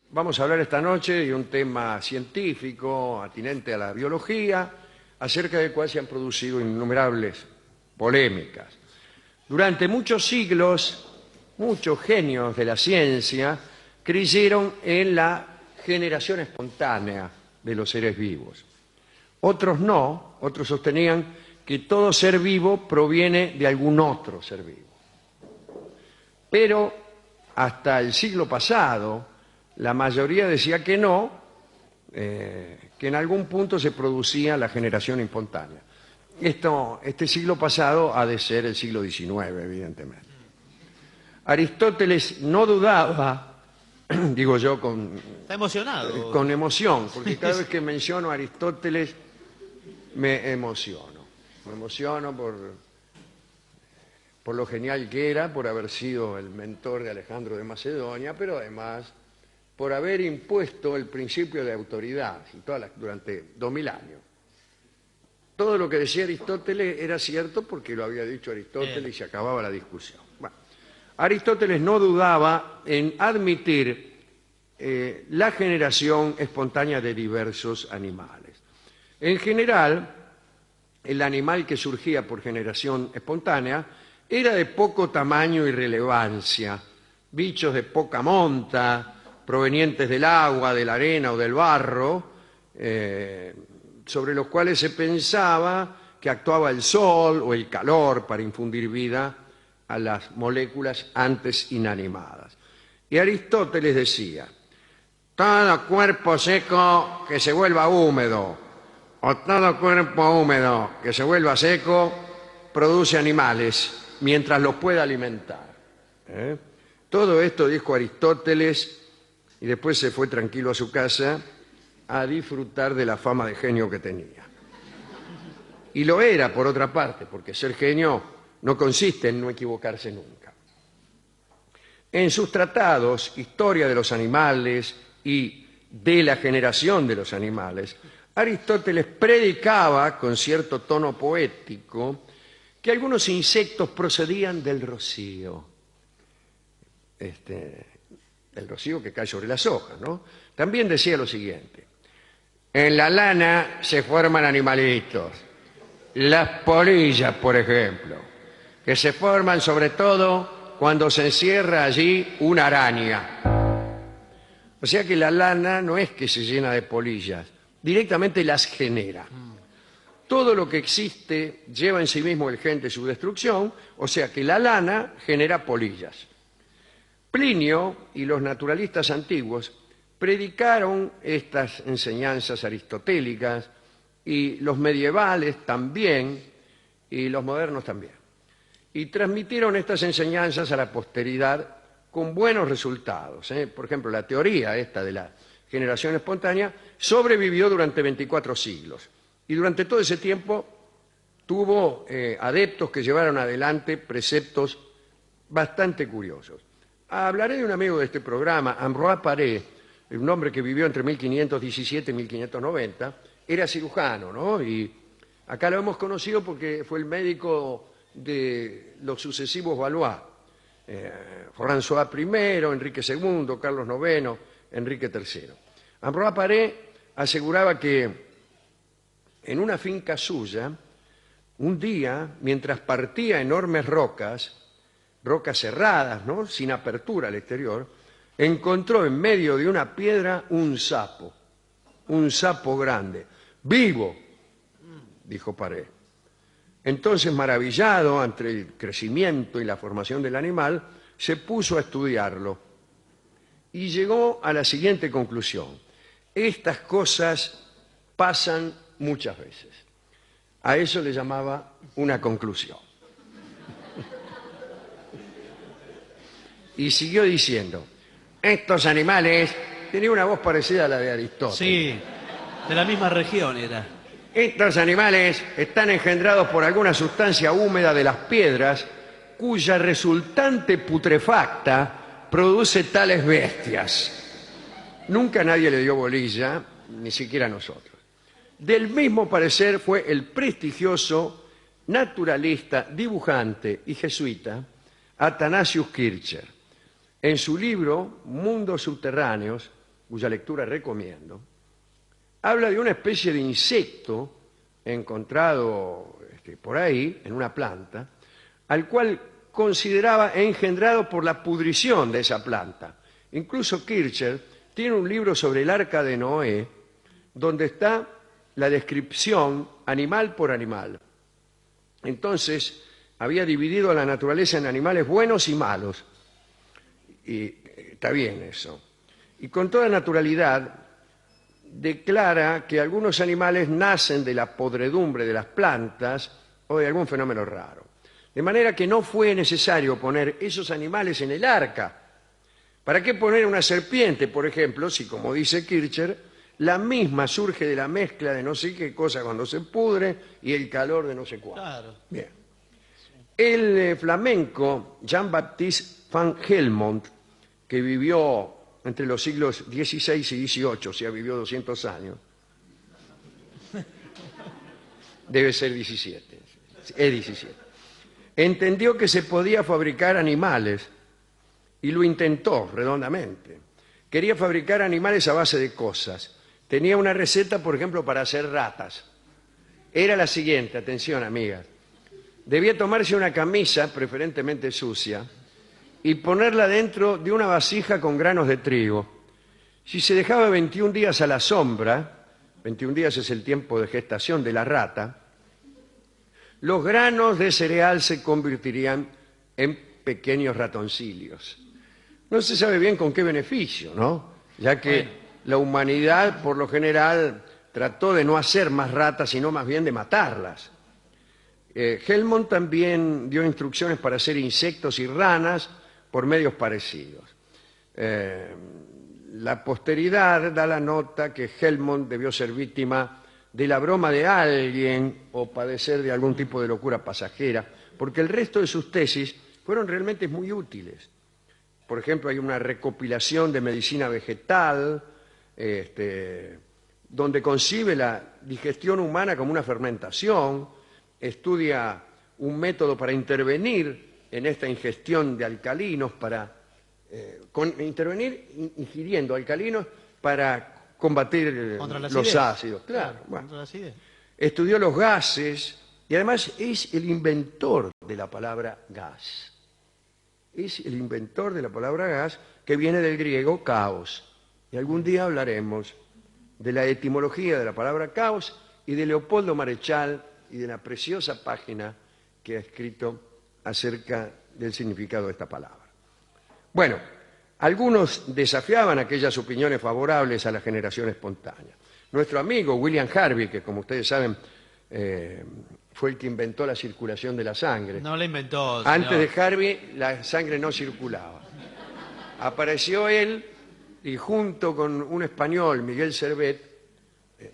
Vamos a hablar esta noche de un tema científico, atinente a la biología, acerca del cual se han producido innumerables polémicas. Durante muchos siglos, muchos genios de la ciencia creyeron en la generación espontánea de los seres vivos. Otros no, otros sostenían que todo ser vivo proviene de algún otro ser vivo. Pero hasta el siglo pasado, la mayoría decía que no, que en algún punto se producía la generación espontánea. Este siglo pasado ha de ser el siglo XIX, evidentemente. Aristóteles no dudaba, digo yo Está emocionado. con emoción, porque cada vez que menciono a Aristóteles me emociono. Me emociono por lo genial que era, por haber sido el mentor de Alejandro de Macedonia, pero además por haber impuesto el principio de autoridad durante 2000 años. Todo lo que decía Aristóteles era cierto porque lo había dicho Aristóteles y se acababa la discusión. Bueno, Aristóteles no dudaba en admitir la generación espontánea de diversos animales. En general, el animal que surgía por generación espontánea era de poco tamaño y relevancia, bichos de poca monta, provenientes del agua, de la arena o del barro, sobre los cuales se pensaba que actuaba el sol o el calor para infundir vida a las moléculas antes inanimadas. Y Aristóteles decía: todo cuerpo seco que se vuelva húmedo, o todo cuerpo húmedo que se vuelva seco, produce animales mientras los pueda alimentar. Todo esto dijo Aristóteles y después se fue tranquilo a su casa a disfrutar de la fama de genio que tenía. Y lo era, por otra parte, porque ser genio no consiste en no equivocarse nunca. En sus tratados, Historia de los animales y de la generación de los animales, Aristóteles predicaba con cierto tono poético que algunos insectos procedían del rocío. El rocío que cae sobre las hojas, ¿no? También decía lo siguiente: en la lana se forman animalitos, las polillas, por ejemplo, que se forman sobre todo cuando se encierra allí una araña. O sea que la lana no es que se llena de polillas, directamente las genera. Todo lo que existe lleva en sí mismo el gen de su destrucción, o sea que la lana genera polillas. Plinio y los naturalistas antiguos predicaron estas enseñanzas aristotélicas, y los medievales también, y los modernos también. Y transmitieron estas enseñanzas a la posteridad con buenos resultados. Por ejemplo, la teoría esta de la generación espontánea sobrevivió durante 24 siglos. Y durante todo ese tiempo tuvo adeptos que llevaron adelante preceptos bastante curiosos. Hablaré de un amigo de este programa, Ambroise Paré, un hombre que vivió entre 1517 y 1590, era cirujano, ¿no? Y acá lo hemos conocido porque fue el médico de los sucesivos Valois, François I, Enrique II, Carlos IX, Enrique III. Ambroise Paré aseguraba que en una finca suya, un día, mientras partía enormes rocas cerradas, ¿no?, sin apertura al exterior, encontró en medio de una piedra un sapo grande. ¡Vivo!, dijo Paré. Entonces, maravillado ante el crecimiento y la formación del animal, se puso a estudiarlo y llegó a la siguiente conclusión: estas cosas pasan muchas veces. A eso le llamaba una conclusión. Y siguió diciendo: estos animales... Tenía una voz parecida a la de Aristóteles. Sí, de la misma región era. Estos animales están engendrados por alguna sustancia húmeda de las piedras cuya resultante putrefacta produce tales bestias. Nunca nadie le dio bolilla, ni siquiera nosotros. Del mismo parecer fue el prestigioso naturalista, dibujante y jesuita Athanasius Kircher. En su libro Mundos subterráneos cuya lectura recomiendo, habla de una especie de insecto encontrado por ahí, en una planta, al cual consideraba engendrado por la pudrición de esa planta. Incluso Kircher tiene un libro sobre el arca de Noé, donde está la descripción animal por animal. Entonces, había dividido a la naturaleza en animales buenos y malos. Y está bien eso. Y con toda naturalidad declara que algunos animales nacen de la podredumbre de las plantas o de algún fenómeno raro. De manera que no fue necesario poner esos animales en el arca. ¿Para qué poner una serpiente, por ejemplo, si, como dice Kircher, la misma surge de la mezcla de no sé qué cosa cuando se pudre y el calor de no sé cuánto? Claro. Bien. El flamenco Jean-Baptiste van Helmont, que vivió entre los siglos XVI y XVIII, o sea, vivió 200 años, debe ser 17, es 17, entendió que se podía fabricar animales y lo intentó redondamente. Quería fabricar animales a base de cosas. Tenía una receta, por ejemplo, para hacer ratas. Era la siguiente, atención amigas. Debía tomarse una camisa, preferentemente sucia, y ponerla dentro de una vasija con granos de trigo. Si se dejaba 21 días a la sombra, 21 días es el tiempo de gestación de la rata, los granos de cereal se convertirían en pequeños ratoncillos. No se sabe bien con qué beneficio, ¿no? Ya que la humanidad, por lo general, trató de no hacer más ratas, sino más bien de matarlas. Helmont también dio instrucciones para hacer insectos y ranas por medios parecidos. La posteridad da la nota que Helmont debió ser víctima de la broma de alguien o padecer de algún tipo de locura pasajera, porque el resto de sus tesis fueron realmente muy útiles. Por ejemplo, hay una recopilación de medicina vegetal, donde concibe la digestión humana como una fermentación, estudia un método para intervenir en esta ingestión de alcalinos, intervenir ingiriendo alcalinos para combatir Contra la los acidez. ácidos. Claro, bueno. Contra la acidez. Estudió los gases y además es el inventor de la palabra gas. Es el inventor de la palabra gas, que viene del griego caos. Y algún día hablaremos de la etimología de la palabra caos y de Leopoldo Marechal y de la preciosa página que ha escrito acerca del significado de esta palabra. Bueno, algunos desafiaban aquellas opiniones favorables a la generación espontánea. Nuestro amigo William Harvey, que como ustedes saben fue el que inventó la circulación de la sangre. No la inventó, señor. Antes de Harvey la sangre no circulaba. Apareció él y junto con un español, Miguel Servet,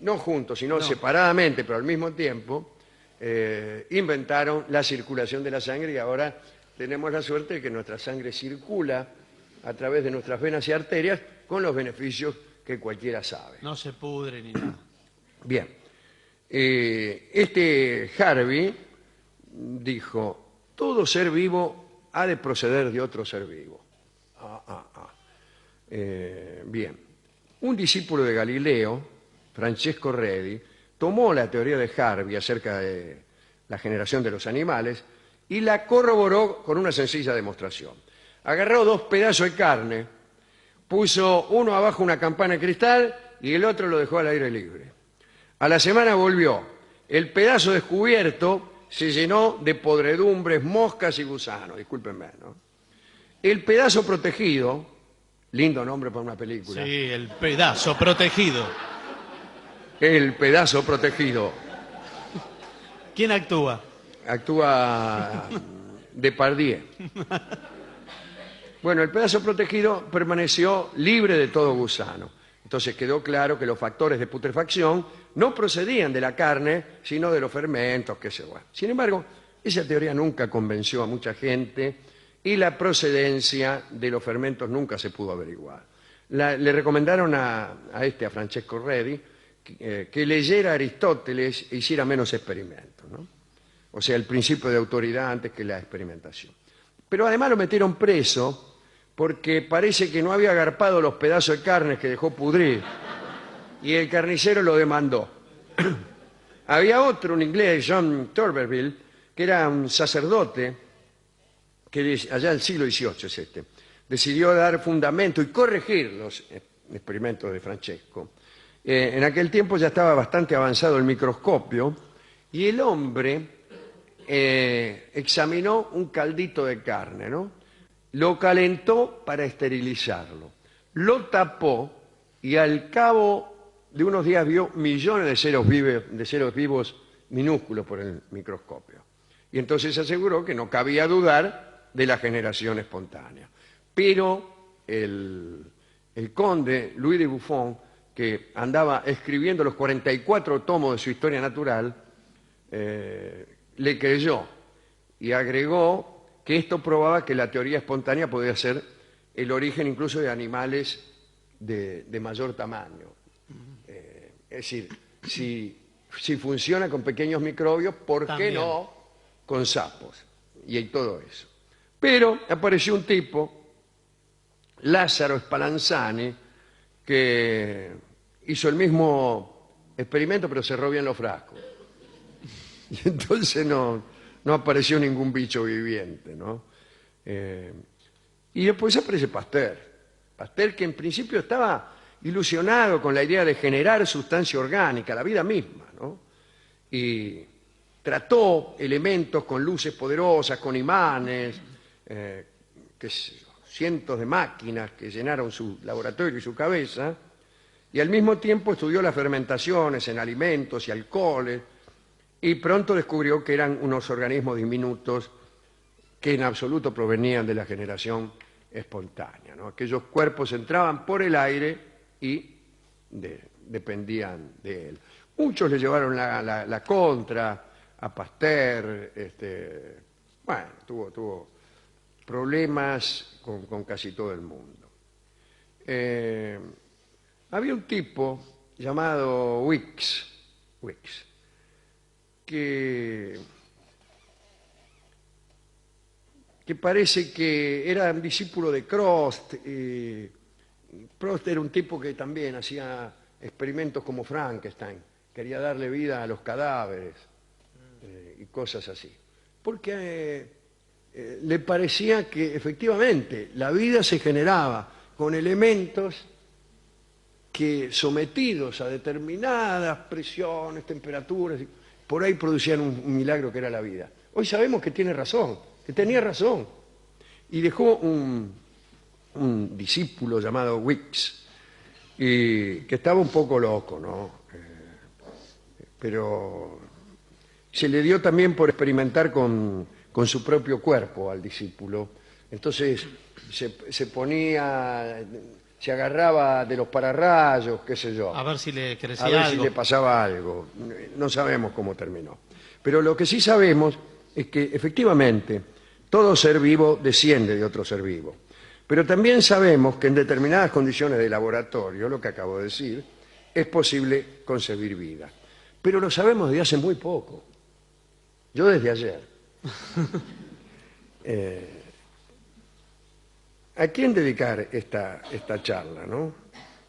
no juntos, sino separadamente, pero al mismo tiempo, inventaron la circulación de la sangre y ahora tenemos la suerte de que nuestra sangre circula a través de nuestras venas y arterias con los beneficios que cualquiera sabe. No se pudre ni nada. Bien. Este Harvey dijo, todo ser vivo ha de proceder de otro ser vivo. Bien. Un discípulo de Galileo, Francesco Redi, tomó la teoría de Harvey acerca de la generación de los animales y la corroboró con una sencilla demostración. Agarró dos pedazos de carne, puso uno abajo una campana de cristal y el otro lo dejó al aire libre. A la semana volvió. El pedazo descubierto se llenó de podredumbres, moscas y gusanos. Discúlpenme, ¿no? El pedazo protegido, lindo nombre para una película. Sí, el pedazo protegido. El pedazo protegido. ¿Quién actúa? Actúa Depardieu. Bueno, el pedazo protegido permaneció libre de todo gusano. Entonces quedó claro que los factores de putrefacción no procedían de la carne, sino de los fermentos, qué sé yo. Sin embargo, esa teoría nunca convenció a mucha gente y la procedencia de los fermentos nunca se pudo averiguar. Le recomendaron a Francesco Redi, que leyera a Aristóteles e hiciera menos experimentos, ¿no? O sea, el principio de autoridad antes que la experimentación. Pero además lo metieron preso porque parece que no había agarpado los pedazos de carne que dejó pudrir y el carnicero lo demandó. Había otro, un inglés, John Turberville, que era un sacerdote, que allá del siglo XVIII es este, decidió dar fundamento y corregir los experimentos de Francesco. En aquel tiempo ya estaba bastante avanzado el microscopio y el hombre examinó un caldito de carne, ¿no? Lo calentó para esterilizarlo, lo tapó y al cabo de unos días vio millones de seres vivos minúsculos por el microscopio. Y entonces se aseguró que no cabía dudar de la generación espontánea. Pero el conde Louis de Buffon, que andaba escribiendo los 44 tomos de su historia natural, le creyó y agregó que esto probaba que la teoría espontánea podía ser el origen incluso de animales de mayor tamaño. Es decir, si funciona con pequeños microbios, ¿por qué no con sapos? Y todo eso. Pero apareció un tipo, Lázaro Spallanzani, que hizo el mismo experimento, pero cerró bien los frascos. Y entonces no apareció ningún bicho viviente, ¿no? Y después aparece Pasteur. Pasteur, que en principio estaba ilusionado con la idea de generar sustancia orgánica, la vida misma, ¿no? Y trató elementos con luces poderosas, con imanes, cientos de máquinas que llenaron su laboratorio y su cabeza, y al mismo tiempo estudió las fermentaciones en alimentos y alcoholes, y pronto descubrió que eran unos organismos diminutos que en absoluto provenían de la generación espontánea, ¿no? Aquellos cuerpos entraban por el aire y dependían de él. Muchos le llevaron la contra a Pasteur, bueno, tuvo problemas con casi todo el mundo. Había un tipo llamado Wicks, que parece que era un discípulo de Prost. Prost era un tipo que también hacía experimentos como Frankenstein, quería darle vida a los cadáveres y cosas así. Porque le parecía que efectivamente la vida se generaba con elementos que, sometidos a determinadas presiones, temperaturas, por ahí producían un milagro que era la vida. Hoy sabemos que tiene razón, que tenía razón. Y dejó un discípulo llamado Wicks, que estaba un poco loco, ¿no? Pero se le dio también por experimentar con su propio cuerpo al discípulo. Entonces se ponía, se agarraba de los pararrayos, qué sé yo. A ver si le crecía a ver algo. si le pasaba algo. No sabemos cómo terminó. Pero lo que sí sabemos es que efectivamente todo ser vivo desciende de otro ser vivo. Pero también sabemos que en determinadas condiciones de laboratorio, lo que acabo de decir, es posible concebir vida. Pero lo sabemos desde hace muy poco. Yo desde ayer. ¿A quién dedicar esta charla, no?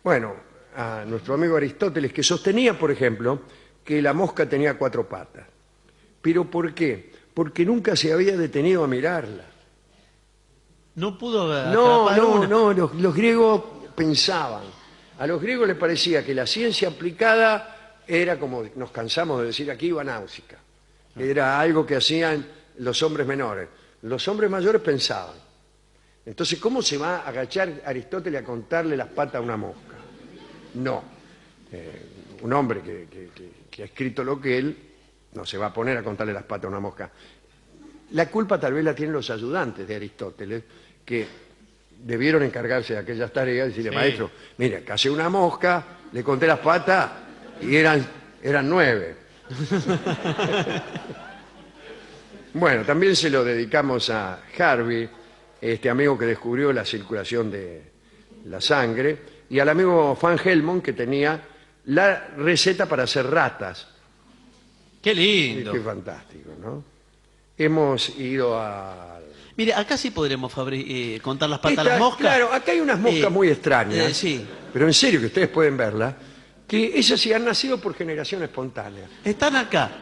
Bueno, a nuestro amigo Aristóteles, que sostenía, por ejemplo, que la mosca tenía 4 patas. ¿Pero por qué? Porque nunca se había detenido a mirarla. No pudo No, atrapar una. los griegos pensaban. A los griegos les parecía que la ciencia aplicada era, como nos cansamos de decir aquí, banáusica. Era algo que hacían los hombres menores. Los hombres mayores pensaban. Entonces, ¿cómo se va a agachar Aristóteles a contarle las patas a una mosca? No. Un hombre que ha escrito lo que él no se va a poner a contarle las patas a una mosca. La culpa tal vez la tienen los ayudantes de Aristóteles, que debieron encargarse de aquellas tareas y decirle, Sí. Maestro, mire, cazé una mosca, le conté las patas y eran 9. Bueno, también se lo dedicamos a Harvey, este amigo que descubrió la circulación de la sangre, y al amigo Van Helmont, que tenía la receta para hacer ratas. Qué lindo. Qué fantástico, ¿no? Hemos ido a... Mire, acá sí podremos contar las patas a las moscas. Claro, acá hay unas moscas muy extrañas, sí. pero en serio que ustedes pueden verlas, que esas sí han nacido por generación espontánea. Están acá.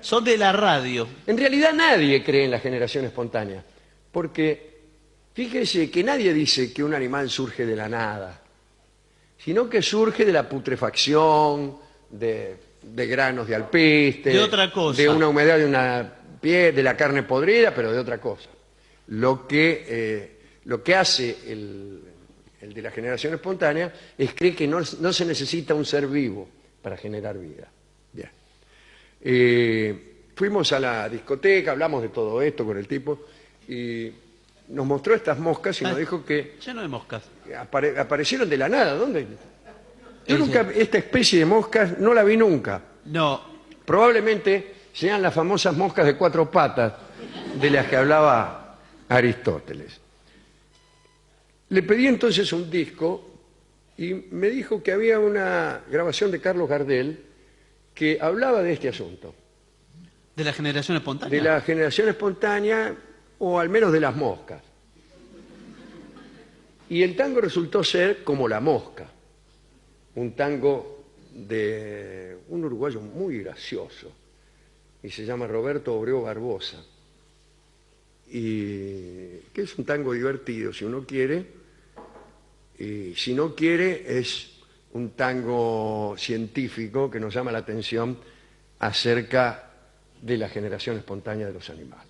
Son de la radio. En realidad nadie cree en la generación espontánea, porque fíjese que nadie dice que un animal surge de la nada, sino que surge de la putrefacción, de granos de alpiste, De otra cosa. de una humedad de una piel, de la carne podrida, pero de otra cosa. Lo que hace el de la generación espontánea es creer que no se necesita un ser vivo para generar vida. Bien. Fuimos a la discoteca, hablamos de todo esto con el tipo y nos mostró estas moscas y nos dijo que Lleno de moscas. aparecieron de la nada. ¿Dónde? Yo Sí, nunca, esta especie de moscas no la vi nunca. No. Probablemente sean las famosas moscas de 4 patas de las que hablaba Aristóteles. Le pedí entonces un disco y me dijo que había una grabación de Carlos Gardel que hablaba de este asunto, ¿De la generación espontánea? de la generación espontánea o al menos de las moscas. Y el tango resultó ser como La Mosca, un tango de un uruguayo muy gracioso y se llama Roberto Obreo Barbosa, y que es un tango divertido si uno quiere, y si no quiere es un tango científico que nos llama la atención acerca de la generación espontánea de los animales.